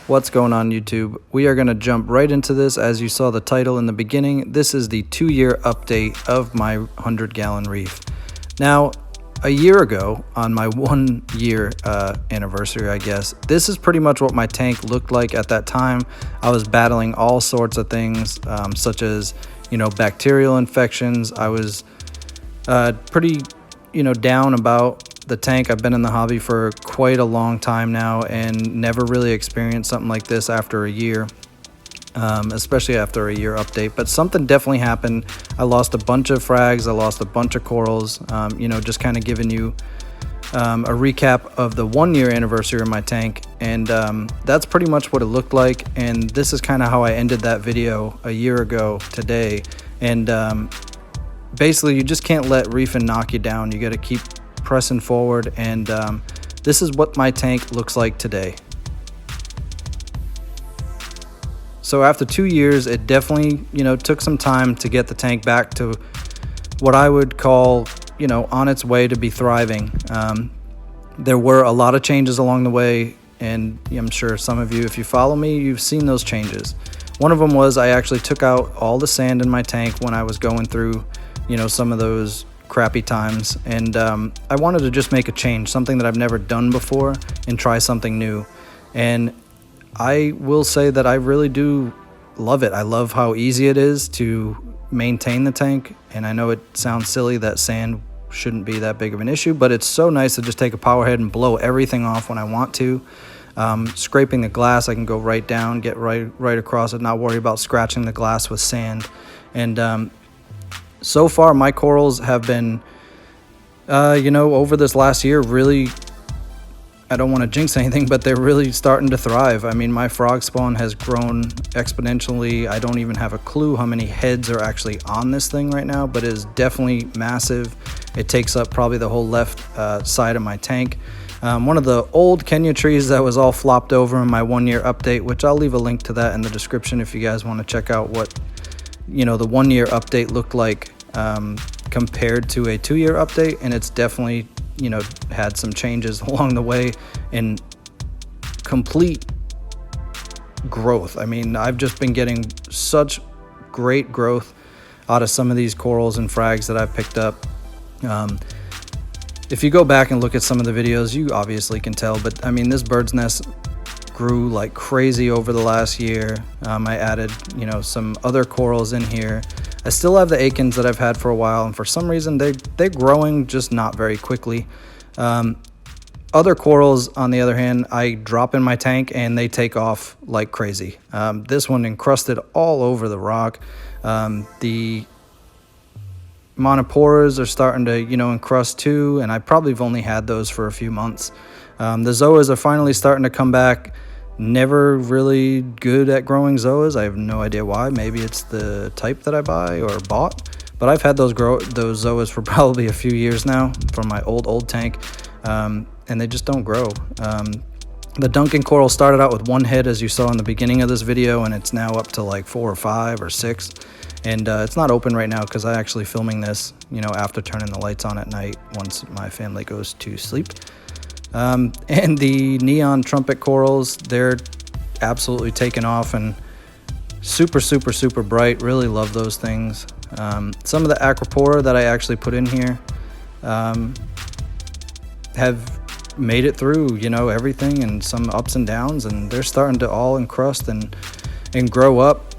What's going on, YouTube? We are going to jump right into this. As you saw the title in the beginning, this is the 2-year update of my 100-gallon reef. Now, a year ago, on my 1-year anniversary, I guess, this is pretty much what my tank looked like at that time. I was battling all sorts of things, such as, bacterial infections. I was pretty, down about the tank. I've been in the hobby for quite a long time now and never really experienced something like this after a year, especially after a year update. But something definitely happened. I lost a bunch of frags. I lost a bunch of corals, just kind of giving you a recap of the 1-year anniversary of my tank. And that's pretty much what it looked like. And this is kind of how I ended that video a year ago today. And basically, you just can't let reefing knock you down. You got to keep pressing forward, and this is what my tank looks like today. So after 2 years, it definitely took some time to get the tank back to what I would call on its way to be thriving. There were a lot of changes along the way, and I'm sure some of you, if you follow me, you've seen those changes. One of them was I actually took out all the sand in my tank when I was going through some of those crappy times, and I wanted to just make a change, something that I've never done before, and try something new. And I will say that I really do love it. I love how easy it is to maintain the tank, and I know it sounds silly that sand shouldn't be that big of an issue, but it's so nice to just take a power head and blow everything off when I want to. Scraping the glass, I can go right down, get right across it, not worry about scratching the glass with sand. And so far, my corals have been, over this last year, really, I don't want to jinx anything, but they're really starting to thrive. I mean, my frog spawn has grown exponentially. I don't even have a clue how many heads are actually on this thing right now, but it is definitely massive. It takes up probably the whole left side of my tank. One of the old Kenya trees that was all flopped over in my 1-year update, which I'll leave a link to that in the description if you guys want to check out what the 1-year update looked like compared to a 2-year update. And it's definitely had some changes along the way in complete growth. I mean, I've just been getting such great growth out of some of these corals and frags that I've picked up. If you go back and look at some of the videos, you obviously can tell, but I mean, this bird's nest grew like crazy over the last year. I added some other corals in here. I still have the akins that I've had for a while, and for some reason they're growing, just not very quickly. Other corals, on the other hand, I drop in my tank and they take off like crazy. This one encrusted all over the rock. The monoporas are starting to encrust too, and I probably have only had those for a few months. The zoas are finally starting to come back. Never really good at growing zoas. I have no idea why. Maybe it's the type that I buy or bought, but I've had those zoas for probably a few years now from my old tank, and they just don't grow. The Duncan coral started out with 1 head, as you saw in the beginning of this video, and it's now up to like 4 or 5 or 6. And it's not open right now because I'm actually filming this, after turning the lights on at night once my family goes to sleep. And the neon trumpet corals, they're absolutely taken off and super, super, super bright. Really love those things. Some of the aquapora that I actually put in here have made it through, everything, and some ups and downs, and they're starting to all encrust and grow up.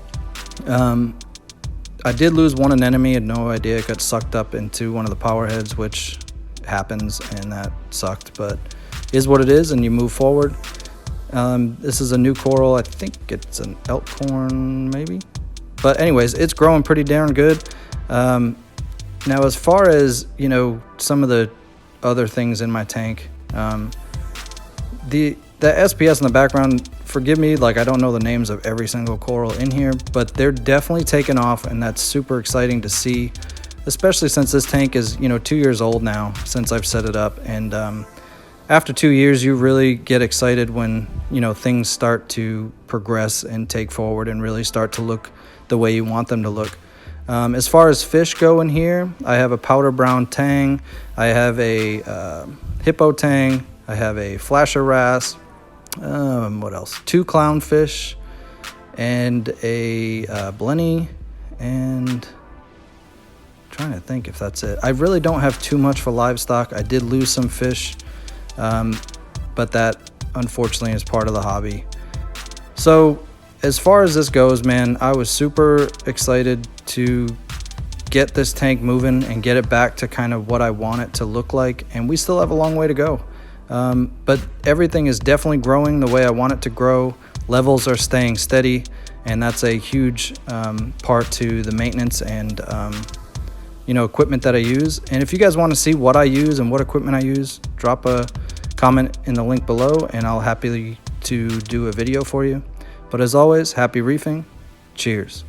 I did lose one anemone. I had no idea. It got sucked up into one of the power heads, which happens, and that sucked, but is what it is, and you move forward. This is a new coral. I think it's an elkhorn, maybe. But anyways, it's growing pretty darn good. Now, as far as, some of the other things in my tank, the SPS in the background, forgive me, like I don't know the names of every single coral in here, but they're definitely taking off, and that's super exciting to see, especially since this tank is 2 years old now since I've set it up. And after 2 years, you really get excited when things start to progress and take forward and really start to look the way you want them to look. As far as fish go in here, I have a powder brown tang, I have a hippo tang, I have a flasher wrasse, what else? 2 clownfish and a blenny, and trying to think if that's it. I really don't have too much for livestock. I did lose some fish, but that unfortunately is part of the hobby. So as far as this goes, man, I was super excited to get this tank moving and get it back to kind of what I want it to look like, and we still have a long way to go. But everything is definitely growing the way I want it to grow. Levels are staying steady, and that's a huge part to the maintenance and equipment that I use. And if you guys want to see what I use and what equipment I use, drop a comment in the link below and I'll happily to do a video for you. But as always, happy reefing. Cheers.